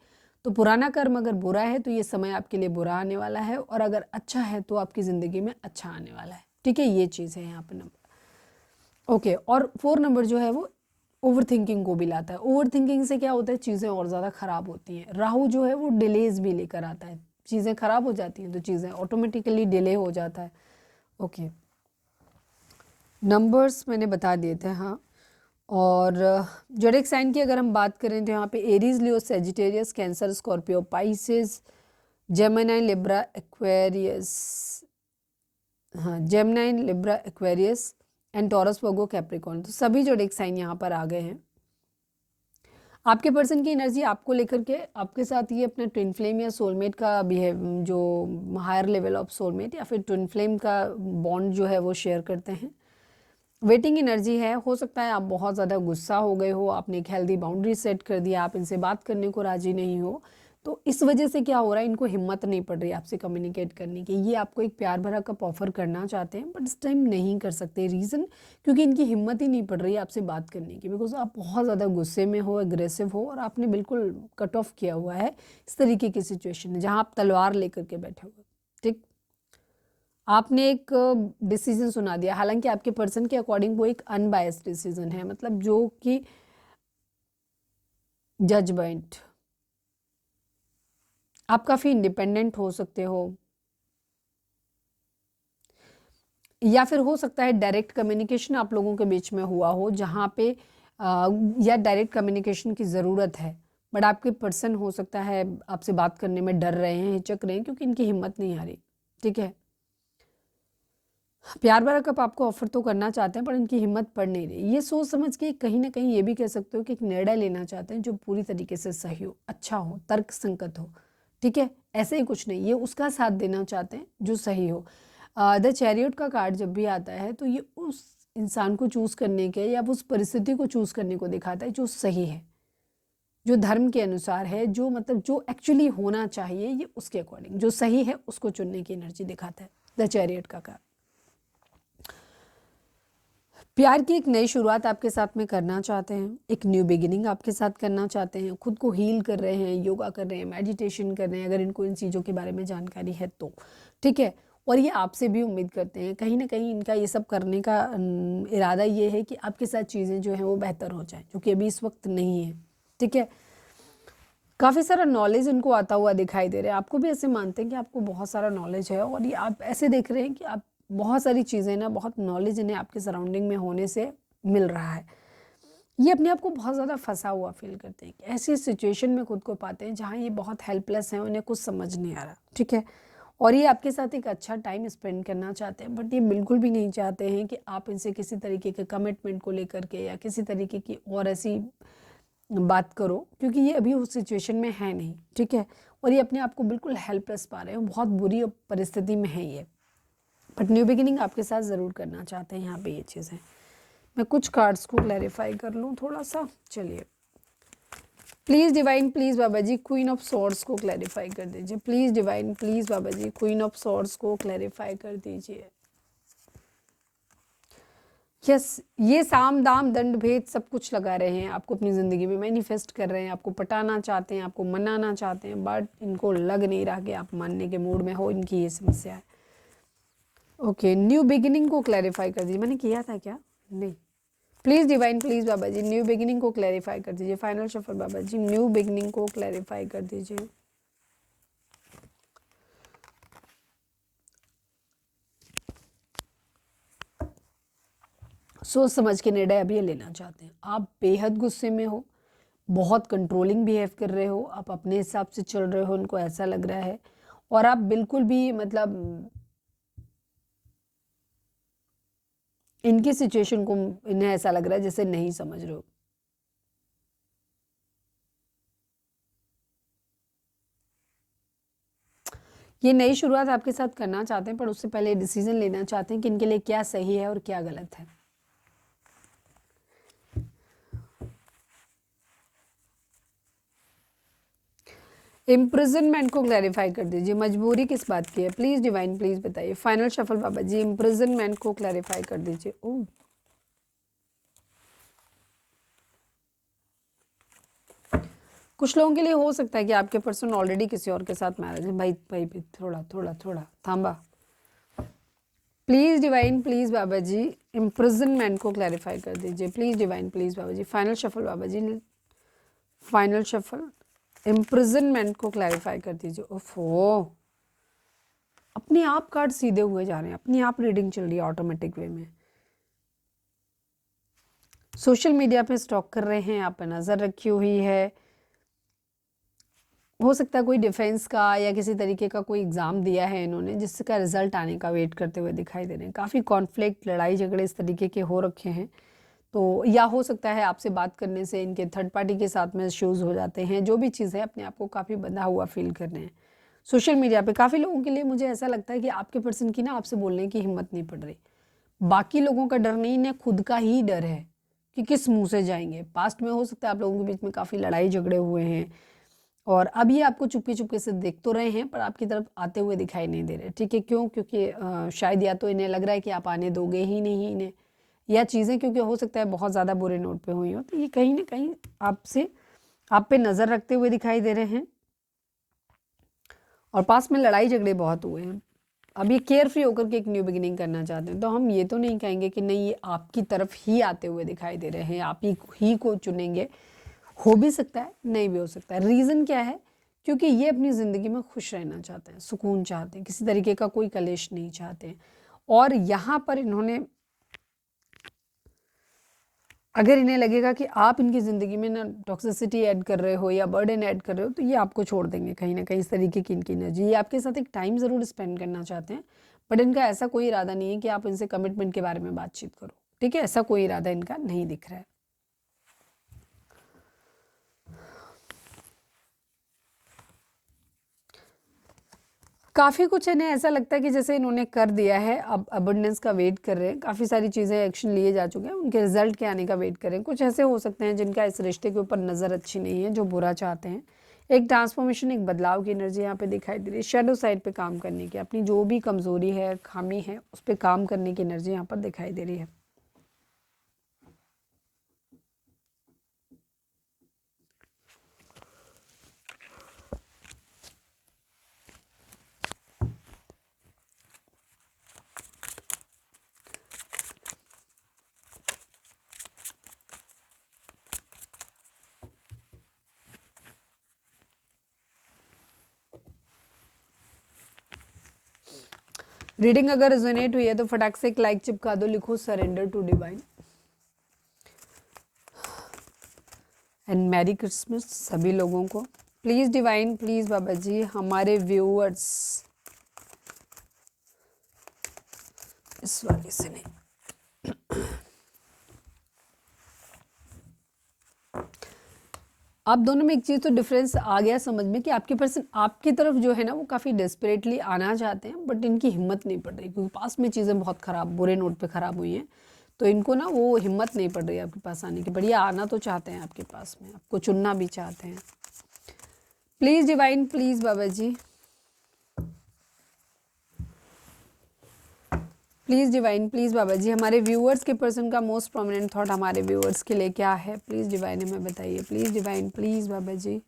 तो पुराना कर्म अगर बुरा है तो ये समय आपके लिए बुरा आने वाला है, और अगर अच्छा है तो आपकी ज़िंदगी में अच्छा आने वाला है, ठीक है। ये चीज़ है यहाँ पर नंबर, ओके। और 4 नंबर जो है वो ओवर थिंकिंग को भी लाता है। ओवर थिंकिंग से क्या होता है, चीज़ें और ज़्यादा ख़राब होती हैं। राहु जो है वो डिलेज भी लेकर आता है, चीज़ें ख़राब हो जाती हैं तो चीज़ें ऑटोमेटिकली डिले हो जाता है, ओके। नंबर्स मैंने बता दिए थे, हाँ। और ज़ोडिएक साइन की अगर हम बात करें तो यहाँ पे Aries, Leo, Sagittarius, Cancer, Scorpio, Pisces, Gemini, Libra, Aquarius, हाँ, Gemini, Libra, Aquarius and Taurus, Virgo, Capricorn, तो सभी ज़ोडिएक साइन यहाँ पर आ गए हैं। आपके पर्सन की एनर्जी आपको लेकर के आपके साथ ये अपना ट्विन फ्लेम या सोलमेट का बिहेव, जो हायर लेवल ऑफ सोलमेट या फिर ट्विन फ्लेम का बॉन्ड जो है वो शेयर करते हैं। वेटिंग एनर्जी है, हो सकता है आप बहुत ज़्यादा गुस्सा हो गए हो, आपने एक हेल्दी बाउंड्री सेट कर दिया, आप इनसे बात करने को राजी नहीं हो, तो इस वजह से क्या हो रहा है, इनको हिम्मत नहीं पड़ रही आपसे कम्युनिकेट करने की। ये आपको एक प्यार भरा कप ऑफर करना चाहते हैं बट इस टाइम नहीं कर सकते। रीज़न क्योंकि इनकी हिम्मत ही नहीं पड़ रही है आपसे बात करने की, बिकॉज आप बहुत ज़्यादा गुस्से में हो, एग्रेसिव हो और आपने बिल्कुल कट ऑफ किया हुआ है इस तरीके की सिचुएशन है जहाँ आप तलवार लेकर के बैठे हुए। ठीक, आपने एक डिसीजन सुना दिया, हालांकि आपके पर्सन के अकॉर्डिंग वो एक अनबायस्ड डिसीजन है, मतलब जो कि जजमेंट, आप काफ़ी इंडिपेंडेंट हो सकते हो, या फिर हो सकता है डायरेक्ट कम्युनिकेशन आप लोगों के बीच में हुआ हो जहाँ पे या डायरेक्ट कम्युनिकेशन की ज़रूरत है बट आपके पर्सन हो सकता है आपसे बात करने में डर रहे हैं, हिचक रहे हैं क्योंकि इनकी हिम्मत नहीं आ रही। ठीक है, प्यार भरा कप आपको ऑफर तो करना चाहते हैं पर इनकी हिम्मत पड़ नहीं रही। ये सोच समझ के कहीं ना कहीं ये भी कह सकते हो कि एक निर्णय लेना चाहते हैं जो पूरी तरीके से सही हो, अच्छा हो, तर्क संगत हो। ठीक है, ऐसे ही कुछ नहीं, ये उसका साथ देना चाहते हैं जो सही हो। द चैरियट का कार्ड जब भी आता है तो ये उस इंसान को चूज़ करने के या उस परिस्थिति को चूज़ करने को दिखाता है जो सही है, जो धर्म के अनुसार है, जो मतलब जो एक्चुअली होना चाहिए, ये उसके अकॉर्डिंग जो सही है उसको चुनने की एनर्जी दिखाता है द चैरियट का कार्ड। प्यार की एक नई शुरुआत आपके साथ में करना चाहते हैं, एक न्यू बिगिनिंग आपके साथ करना चाहते हैं, खुद को हील कर रहे हैं, योगा कर रहे हैं, मेडिटेशन कर रहे हैं अगर इनको इन चीज़ों के बारे में जानकारी है तो। ठीक है, और ये आपसे भी उम्मीद करते हैं, कहीं ना कहीं इनका ये सब करने का इरादा ये है कि आपके साथ चीज़ें जो हैं वो बेहतर हो जाएं, जो कि अभी इस वक्त नहीं है। ठीक है, काफ़ी सारा नॉलेज इनको आता हुआ दिखाई दे रहा है, आपको भी ऐसे मानते हैं कि आपको बहुत सारा नॉलेज है और ये आप ऐसे देख रहे हैं कि आप बहुत सारी चीज़ें ना, बहुत नॉलेज इन्हें आपके सराउंडिंग में होने से मिल रहा है। ये अपने आप को बहुत ज़्यादा फंसा हुआ फील करते हैं, ऐसी सिचुएशन में खुद को पाते हैं जहाँ ये बहुत हेल्पलेस हैं, उन्हें कुछ समझ नहीं आ रहा। ठीक है, और ये आपके साथ एक अच्छा टाइम स्पेंड करना चाहते हैं बट ये बिल्कुल भी नहीं चाहते हैं कि आप इनसे किसी तरीके के कमिटमेंट को लेकर के या किसी तरीके की और ऐसी बात करो, क्योंकि ये अभी उस सिचुएशन में है नहीं। ठीक है, और ये अपने आप को बिल्कुल हेल्पलेस पा रहे हैं, बहुत बुरी परिस्थिति में है ये, बट न्यू बिगिनिंग आपके साथ ज़रूर करना चाहते हैं यहाँ पे ये चीज़ें। मैं कुछ कार्ड्स को क्लैरिफाई कर लूँ थोड़ा सा, चलिए। Please divine, please Baba ji queen of swords को क्लैरिफाई कर दीजिए। Please divine, please Baba ji queen of swords को क्लैरिफाई कर दीजिए। यस, ये साम दाम दंड भेद सब कुछ लगा रहे हैं आपको अपनी ज़िंदगी में, मैनिफेस्ट कर रहे हैं, आपको पटाना चाहते हैं, आपको मनाना चाहते हैं बट इनको लग नहीं रहा कि आप मानने के मूड में हो, इनकी ये समस्या है। ओके, न्यू बिगिनिंग को क्लैरिफाई कर दीजिए। मैंने किया था क्या? नहीं। Please divine, please Baba ji new beginning को क्लैरिफाई कर दीजिए। Final shuffle Baba ji, new beginning को क्लैरिफाई कर दीजिए। सोच समझ के निर्णय अभी लेना चाहते हैं। आप बेहद गुस्से में हो, बहुत कंट्रोलिंग बिहेव कर रहे हो, आप अपने हिसाब से चल रहे हो, उनको ऐसा लग रहा है, और आप बिल्कुल भी मतलब इनकी सिचुएशन को इन्हें ऐसा लग रहा है जैसे नहीं समझ रहे हो। ये नई शुरुआत आपके साथ करना चाहते हैं पर उससे पहले डिसीजन लेना चाहते हैं कि इनके लिए क्या सही है और क्या गलत है। इम्प्रिजनमेंट को क्लैरिफाई कर दीजिए, मजबूरी किस बात की है? प्लीज़ डिवाइन, प्लीज़ बताइए। Final shuffle Baba ji, imprisonment को क्लैरिफाई कर दीजिए। ओह, कुछ लोगों के लिए हो सकता है कि आपके पर्सन ऑलरेडी किसी और के साथ मैरिज है। भाई भाई भी थोड़ा थोड़ा थोड़ा थांबा। Please divine, please Baba ji imprisonment को क्लैरिफाई कर दीजिए। Please divine, please Baba ji. Final shuffle Baba ji, final shuffle imprisonment को क्लैरिफाई कर दीजिए। ओफो, अपने आप कार्ड सीधे हुए जा रहे हैं, अपनी आप रीडिंग चल रही है ऑटोमेटिक वे में। सोशल मीडिया पे स्टॉक कर रहे हैं, आप पे नज़र रखी हुई है। हो सकता है कोई डिफेंस का या किसी तरीके का कोई एग्ज़ाम दिया है इन्होंने, जिसका रिजल्ट आने का वेट करते हुए दिखाई दे रहे हैं। काफ़ी कॉन्फ्लिक्ट, लड़ाई झगड़े इस तरीके के हो रखे हैं, तो या हो सकता है आपसे बात करने से इनके थर्ड पार्टी के साथ में इश्यूज़ हो जाते हैं। जो भी चीज़ है, अपने आप को काफ़ी बंधा हुआ फ़ील कर रहे हैं। सोशल मीडिया पे काफ़ी लोगों के लिए मुझे ऐसा लगता है कि आपके पर्सन की ना आपसे बोलने की हिम्मत नहीं पड़ रही। बाकी लोगों का डर नहीं, इन्हें खुद का ही डर है कि किस मुँह से जाएँगे। पास्ट में हो सकता है आप लोगों के बीच में काफ़ी लड़ाई झगड़े हुए हैं और अब ये आपको चुपके-चुपके से देख तो रहे हैं, पर आपकी तरफ आते हुए दिखाई नहीं दे रहे। ठीक है, क्यों? क्योंकि शायद या तो इन्हें लग रहा है कि आप आने दोगे ही नहीं इन्हें, या चीज़ें क्योंकि हो सकता है बहुत ज़्यादा बुरे नोट पे हुई हों, तो ये कहीं न कहीं आप पे नज़र रखते हुए दिखाई दे रहे हैं और पास में लड़ाई झगड़े बहुत हुए हैं। अब ये केयर फ्री होकर के एक न्यू बिगिनिंग करना चाहते हैं, तो हम ये तो नहीं कहेंगे कि नहीं, ये आपकी तरफ ही आते हुए दिखाई दे रहे हैं, आप ही को चुनेंगे। हो भी सकता है, नहीं भी हो सकता है। रीज़न क्या है? क्योंकि ये अपनी ज़िंदगी में खुश रहना चाहते हैं, सुकून चाहते हैं, किसी तरीके का कोई कलेश नहीं चाहते हैं। और यहाँ पर इन्होंने, अगर इन्हें लगेगा कि आप इनकी ज़िंदगी में ना टॉक्सिसिटी ऐड कर रहे हो या बर्डन ऐड कर रहे हो, तो ये आपको छोड़ देंगे कहीं ना कहीं। इस तरीके की इनकी एनर्जी, ये आपके साथ एक टाइम ज़रूर स्पेंड करना चाहते हैं, बट इनका ऐसा कोई इरादा नहीं है कि आप इनसे कमिटमेंट के बारे में बातचीत करो। ठीक है, ऐसा कोई इरादा इनका नहीं दिख रहा है। काफ़ी कुछ इन्हें ऐसा लगता है कि जैसे इन्होंने कर दिया है, अब अबंडेंस का वेट कर रहे हैं, काफ़ी सारी चीज़ें एक्शन लिए जा चुके हैं, उनके रिजल्ट के आने का वेट कर रहे हैं। कुछ ऐसे हो सकते हैं जिनका इस रिश्ते के ऊपर नज़र अच्छी नहीं है, जो बुरा चाहते हैं। एक ट्रांसफॉर्मेशन, एक बदलाव की एनर्जी यहाँ पे दिखाई दे रही है। शेडो साइड पे काम करने की, अपनी जो भी कमज़ोरी है, खामी है, उस पर काम करने की एनर्जी यहाँ पर दिखाई दे रही है। रीडिंग अगर रेजोनेट हुई है तो फटाक से एक लाइक चिपका दो, लिखो surrender to divine and merry Christmas सभी लोगों को। Please divine, please Baba ji, हमारे व्यूअर्स इस वाले से नहीं, आप दोनों में एक चीज़ तो डिफरेंस आ गया समझ में कि आपके पर्सन आपकी तरफ जो है ना वो काफ़ी डेस्परेटली आना चाहते हैं, बट इनकी हिम्मत नहीं पड़ रही, क्योंकि पास में चीज़ें बहुत ख़राब, बुरे नोट पे ख़राब हुई हैं, तो इनको ना वो हिम्मत नहीं पड़ रही है आपके पास आने की। बढ़िया आना तो चाहते हैं आपके पास में, आपको चुनना भी चाहते हैं। Please divine, please Baba ji, please divine, please Baba ji, हमारे व्यूअर्स के पर्सन का मोस्ट प्रोमिनेंट थॉट हमारे व्यूअर्स के लिए क्या है? प्लीज़ डिवाइन हमें बताइए। Please divine, please Baba ji,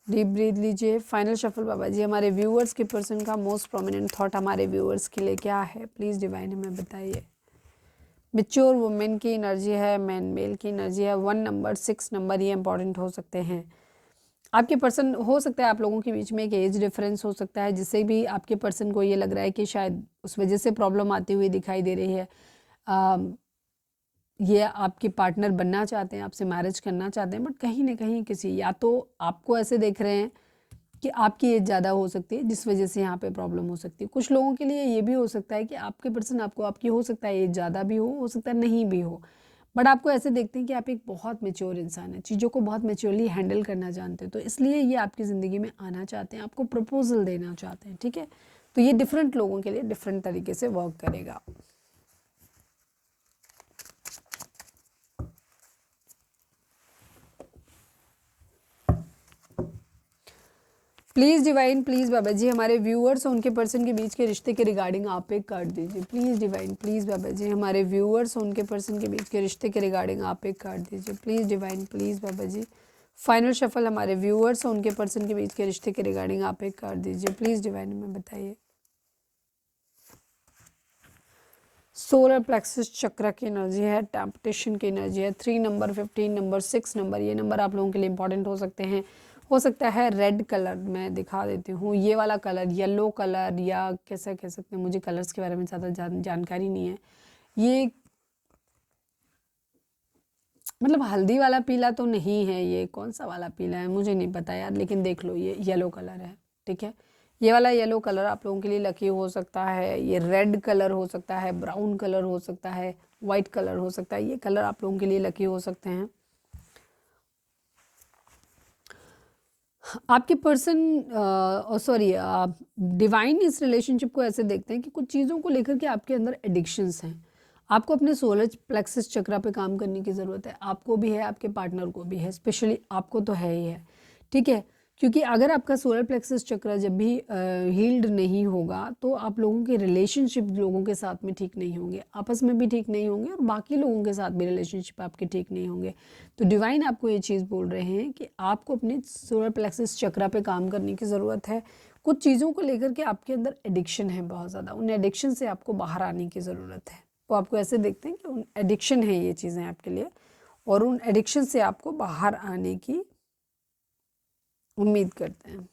deep breath लीजिए। फाइनल शफल बाबा जी, हमारे व्यूअर्स के पर्सन का मोस्ट प्रोमिनेंट थॉट हमारे व्यूअर्स के लिए क्या है? प्लीज़ डिवाइन हमें बताइए। मैच्योर वुमेन की एनर्जी है, मैन मेल की एनर्जी है, 1 नंबर 6 नंबर ये इंपॉर्टेंट हो सकते हैं। आपके पर्सन, हो सकता है आप लोगों के बीच में एक एज डिफरेंस हो सकता है, जिससे भी आपके पर्सन को ये लग रहा है कि शायद उस वजह से प्रॉब्लम आती हुई दिखाई दे रही है। ये आपके पार्टनर बनना चाहते हैं, आपसे मैरिज करना चाहते हैं, बट कहीं ना कहीं किसी, या तो आपको ऐसे देख रहे हैं कि आपकी एज ज़्यादा हो सकती है, जिस वजह से यहाँ पे प्रॉब्लम हो सकती है। कुछ लोगों के लिए ये भी हो सकता है कि आपके पर्सन आपको, आपकी हो सकता है एज ज़्यादा भी हो सकता है नहीं भी हो, बट आपको ऐसे देखते हैं कि आप एक बहुत मेच्योर इंसान हैं, चीज़ों को बहुत मेच्योरली हैंडल करना जानते हैं, तो इसलिए ये आपकी ज़िंदगी में आना चाहते हैं, आपको प्रपोजल देना चाहते हैं। ठीक है, तो ये डिफरेंट लोगों के लिए डिफरेंट तरीके से वर्क करेगा। Please divine, please Baba ji, हमारे व्यूअर्स और उनके पर्सन के बीच के रिश्ते के रिगार्डिंग आप एक कार्ड दीजिए। Please divine, please Baba ji, हमारे व्यूअर्स और उनके पर्सन के बीच के रिश्ते के रिगार्डिंग आप एक कार्ड दीजिए। Please divine, please Baba ji, final shuffle हमारे व्यूअर्स और उनके पर्सन के बीच के रिश्ते के रिगार्डिंग आप एक कार्ड दीजिए। प्लीज़ डिवाइन हमें बताइए। सोलर प्लेक्सस चक्र की एनर्जी है, टेम्पटेशन की एनर्जी है, 3 नंबर, 15 नंबर, 6 नंबर, ये नंबर आप लोगों के लिए इंपॉर्टेंट हो सकते हैं। हो सकता है रेड कलर, मैं दिखा देती हूँ, ये वाला कलर, येलो कलर, या कैसा कह सकते हैं, मुझे कलर्स के बारे में ज़्यादा जानकारी नहीं है। ये मतलब हल्दी वाला पीला तो नहीं है, ये कौन सा वाला पीला है मुझे नहीं पता यार, लेकिन देख लो ये येलो कलर है। ठीक है, ये वाला येलो कलर आप लोगों के लिए लकी हो सकता है, ये रेड कलर हो सकता है, ब्राउन कलर हो सकता है, वाइट कलर हो सकता है, ये कलर आप लोगों के लिए लकी हो सकते हैं। आपके पर्सन सॉरी डिवाइन इस रिलेशनशिप को ऐसे देखते हैं कि कुछ चीज़ों को लेकर के आपके अंदर एडिक्शंस हैं। आपको अपने सोलर प्लेक्सस चक्रा पे काम करने की ज़रूरत है, आपको भी है, आपके पार्टनर को भी है, स्पेशली आपको तो है ही है, ठीक है। क्योंकि अगर आपका सोलर प्लेक्सस चक्र जब भी हील्ड नहीं होगा तो आप लोगों के रिलेशनशिप लोगों के साथ में ठीक नहीं होंगे, आपस में भी ठीक नहीं होंगे और बाकी लोगों के साथ भी रिलेशनशिप आपके ठीक नहीं होंगे। तो डिवाइन आपको ये चीज़ बोल रहे हैं कि आपको अपने सोलर प्लेक्सस चक्रा पे काम करने की ज़रूरत है। कुछ चीज़ों को लेकर के आपके अंदर एडिक्शन है बहुत ज़्यादा, उन एडिक्शन से आपको बाहर आने की ज़रूरत है। वो आपको ऐसे देखते हैं कि उन एडिक्शन है ये चीज़ें आपके लिए, और उन एडिक्शन से आपको बाहर आने की उम्मीद करते हैं।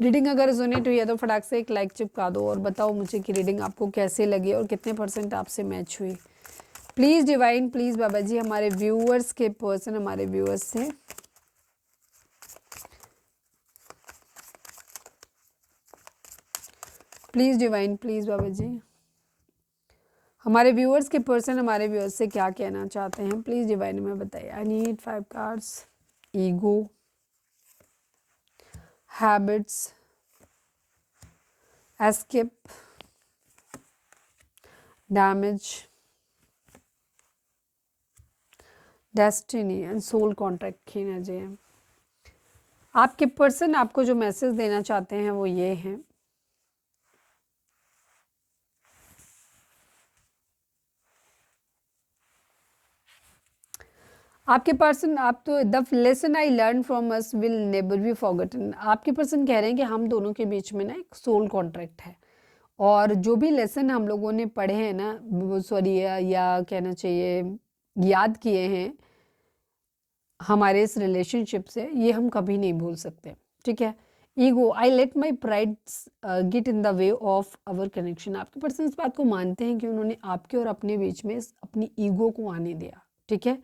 रीडिंग अगर रेजोनेट हुई है तो फटाक से एक लाइक चिपका दो और बताओ मुझे कि रीडिंग आपको कैसे लगी और कितने % आपसे मैच हुई। Please divine, please Baba ji, हमारे व्यूअर्स के पर्सन, हमारे व्यूअर्स से please divine, please Baba ji, हमारे व्यूअर्स के पर्सन हमारे व्यूअर्स से क्या कहना चाहते हैं, प्लीज़ डिवाइन में बताइए। I need 5 cards. Ego, habits, escape, damage, destiny and soul contract की एनर्जी है। आपके पर्सन आपको जो मैसेज देना चाहते हैं वो ये हैं। आपके पर्सन, आप तो the lesson I learn from us will never be forgotten. आपके पर्सन कह रहे हैं कि हम दोनों के बीच में ना एक सोल कॉन्ट्रैक्ट है, और जो भी लेसन हम लोगों ने पढ़े हैं ना, सॉरी या कहना चाहिए याद किए हैं हमारे इस रिलेशनशिप से, ये हम कभी नहीं भूल सकते, ठीक है। Ego, I let my pride get in the way of our connection. आपके पर्सन इस बात को मानते हैं कि उन्होंने आपके और अपने बीच में अपनी ईगो को आने दिया, ठीक है,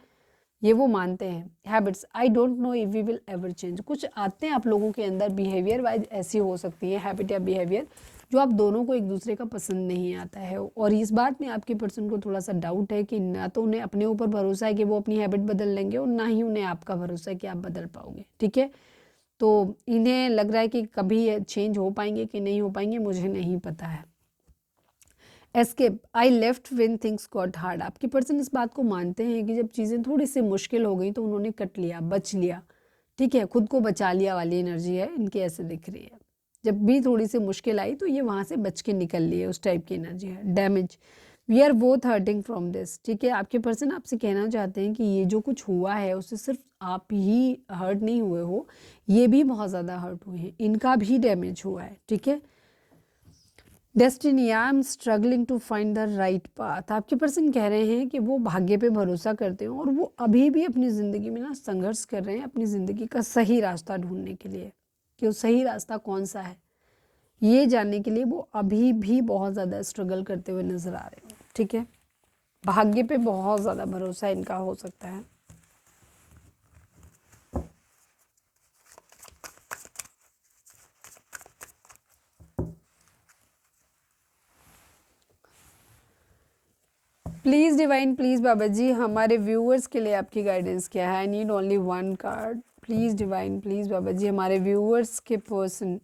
ये वो मानते हैं। Habits, I don't know if we will ever change. कुछ आते हैं आप लोगों के अंदर बिहेवियर वाइज ऐसी हो सकती है हैबिट या बिहेवियर जो आप दोनों को एक दूसरे का पसंद नहीं आता है, और इस बात में आपके पर्सन को थोड़ा सा डाउट है कि ना तो उन्हें अपने ऊपर भरोसा है कि वो अपनी हैबिट बदल लेंगे और ना ही उन्हें आपका भरोसा है कि आप बदल पाओगे, ठीक है। तो इन्हें लग रहा है कि कभी चेंज हो पाएंगे कि नहीं हो पाएंगे, मुझे नहीं पता है। Escape, I left when things got hard. आपके पर्सन इस बात को मानते हैं कि जब चीज़ें थोड़ी सी मुश्किल हो गई तो उन्होंने कट लिया, बच लिया, ठीक है, खुद को बचा लिया वाली एनर्जी है इनकी, ऐसे दिख रही है। जब भी थोड़ी सी मुश्किल आई तो ये वहाँ से बच के निकल लिए, उस टाइप की एनर्जी है। Damage, we are both hurting from this, ठीक है। आपके पर्सन आपसे कहना चाहते हैं कि ये जो कुछ हुआ है उससे सिर्फ आप ही हर्ट नहीं हुए हो, ये भी बहुत ज़्यादा हर्ट हुए हैं, इनका भी डैमेज हुआ है, ठीक है। Destiny, I am struggling to find the right path. आपके पर्सन कह रहे हैं कि वो भाग्य पे भरोसा करते हैं और वो अभी भी अपनी ज़िंदगी में ना संघर्ष कर रहे हैं अपनी ज़िंदगी का सही रास्ता ढूंढने के लिए, कि वो सही रास्ता कौन सा है ये जानने के लिए वो अभी भी बहुत ज़्यादा स्ट्रगल करते हुए नज़र आ रहे हैं, ठीक है। भाग्य पे बहुत ज़्यादा भरोसा इनका हो सकता है। Please divine, please Baba ji, हमारे व्यूअर्स के लिए आपकी गाइडेंस क्या है। I need only 1 card. Please divine, please Baba ji, हमारे व्यूअर्स के person,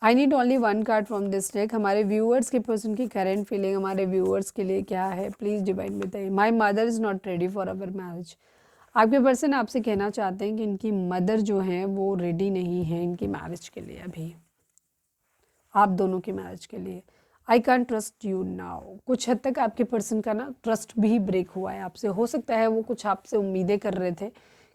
I need only 1 card from this deck. हमारे व्यूअर्स के पर्सन की करेंट फीलिंग हमारे व्यूअर्स के लिए क्या है, प्लीज़ डिवाइन बताइए। My mother is not ready for our marriage. आपके पर्सन आपसे कहना चाहते हैं कि इनकी मदर जो है वो रेडी नहीं है इनकी मैरिज के लिए, अभी आप दोनों की मैरिज के लिए। I can trust you now. कुछ हद तक आपके पर्सन का ना ट्रस्ट भी ब्रेक हुआ है आपसे। हो सकता है वो कुछ आपसे उम्मीदें कर रहे थे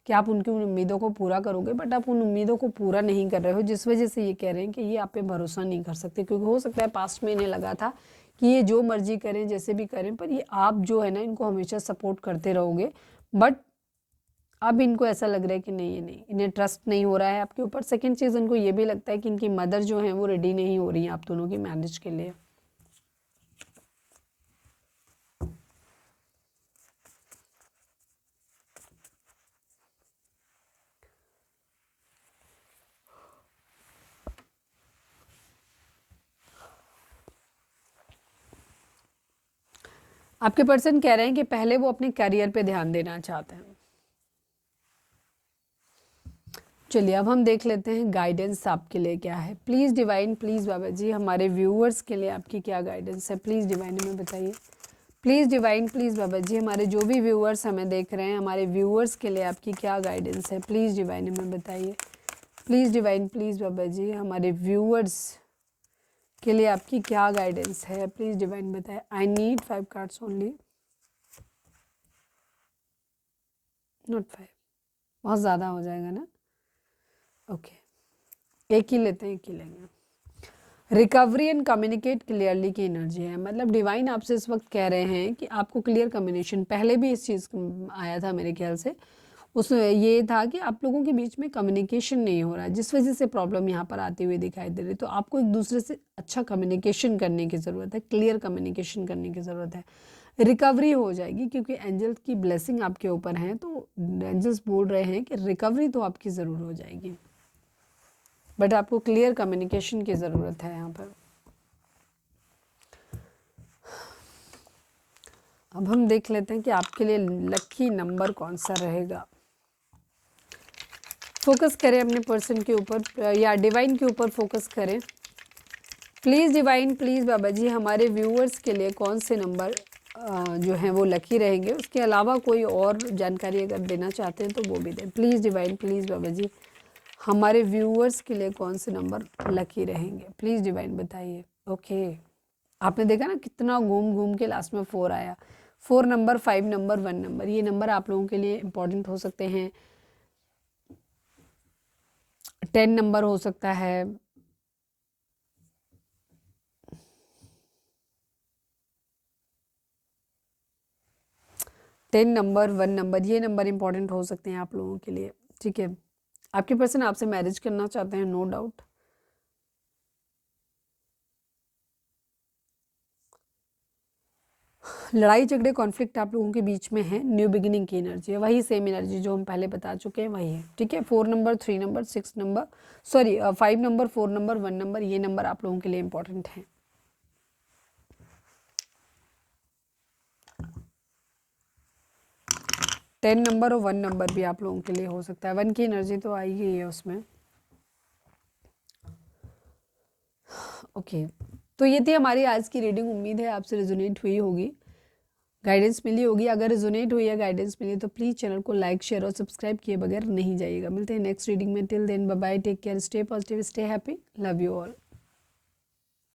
कि आप उनकी उन उम्मीदों को पूरा करोगे, बट आप उन उम्मीदों को पूरा नहीं कर रहे हो, जिस वजह से ये कह रहे हैं कि ये आप पे भरोसा नहीं कर सकते। क्योंकि हो सकता है पास्ट में इन्हें लगा था कि ये जो मर्जी करें, जैसे भी करें, पर ये आप जो है ना इनको हमेशा सपोर्ट करते रहोगे, बट अब इनको ऐसा लग रहा है कि नहीं, ये नहीं, इन्हें ट्रस्ट नहीं हो रहा है आपके ऊपर। सेकंड चीज़, इनको ये भी लगता है कि इनकी मदर जो है वो रेडी नहीं हो रही है आप दोनों की मैरिज के लिए। आपके पर्सन कह रहे हैं कि पहले वो अपने करियर पे ध्यान देना चाहते हैं। चलिए अब हम देख लेते हैं गाइडेंस आपके लिए क्या है। Please divine, please Baba ji, हमारे व्यूअर्स के लिए आपकी क्या गाइडेंस है, प्लीज़ डिवाइन हमें बताइए। Please divine, please Baba ji, हमारे जो भी व्यूअर्स हमें देख रहे हैं, हमारे व्यूअर्स के लिए आपकी क्या गाइडेंस है, प्लीज़ डिवाइन हमें बताइए। Please divine, please Baba ji, हमारे व्यूअर्स के लिए आपकी क्या गाइडेंस है, प्लीज़ डिवाइन बताइए। I need 5 cards only, not 5, बहुत ज़्यादा हो जाएगा ना। ओके, एक ही लेते हैं, एक ही लेंगे। रिकवरी एंड कम्युनिकेट क्लियरली की एनर्जी है, मतलब डिवाइन आपसे इस वक्त कह रहे हैं कि आपको क्लियर कम्युनिकेशन, पहले भी इस चीज़ आया था मेरे ख्याल से, उसमें ये था कि आप लोगों के बीच में कम्युनिकेशन नहीं हो रहा है, जिस वजह से प्रॉब्लम यहाँ पर आती हुई दिखाई दे रही है। तो आपको एक दूसरे से अच्छा कम्युनिकेशन करने की ज़रूरत है, क्लियर कम्युनिकेशन करने की ज़रूरत है। रिकवरी हो जाएगी क्योंकि एंजल्स की ब्लेसिंग आपके ऊपर है, तो एंजल्स बोल रहे हैं कि रिकवरी तो आपकी ज़रूर हो जाएगी, बट आपको क्लियर कम्युनिकेशन की ज़रूरत है यहाँ पर। अब हम देख लेते हैं कि आपके लिए लकी नंबर कौन सा रहेगा। फोकस करें अपने पर्सन के ऊपर या डिवाइन के ऊपर फोकस करें। Please divine, please Baba ji, हमारे व्यूअर्स के लिए कौन से नंबर जो हैं वो लकी रहेंगे। उसके अलावा कोई और जानकारी अगर देना चाहते हैं तो वो भी दें। Please divine, please Baba ji, हमारे व्यूअर्स के लिए कौन से नंबर लकी रहेंगे, प्लीज़ डिवाइन बताइए। ओके, आपने देखा ना कितना घूम घूम के लास्ट में 4 आया। 4 नंबर, 5 नंबर, 1 नंबर, ये नंबर आप लोगों के लिए इम्पॉर्टेंट हो सकते हैं। 10 नंबर हो सकता है, 10 नंबर, 1 नंबर, ये नंबर इम्पॉर्टेंट हो सकते हैं आप लोगों के लिए। ठीक है, आपके पर्सन आपसे मैरिज करना चाहते हैं, नो डाउट। लड़ाई झगड़े कॉन्फ्लिक्ट आप लोगों के बीच में है, न्यू बिगिनिंग की एनर्जी है, वही सेम एनर्जी जो हम पहले बता चुके हैं वही है। ठीक है, 4 number, 3 number, 6 number, sorry 5 number, 4 number, 1 number, ये नंबर आप लोगों के लिए इम्पोर्टेंट है। टेन नंबर और 1 नंबर भी आप लोगों के लिए हो सकता है। 1 की एनर्जी तो आई ही है उसमें। ओके, तो ये थी हमारी आज की रीडिंग। उम्मीद है आपसे रिजोनेट हुई होगी, गाइडेंस मिली होगी। अगर रिजोनेट हुई है, गाइडेंस मिली तो प्लीज़ चैनल को लाइक, शेयर और सब्सक्राइब किए बगैर नहीं जाइएगा। मिलते हैं नेक्स्ट रीडिंग में। Till then bye bye, take care, stay positive, stay happy, love you all.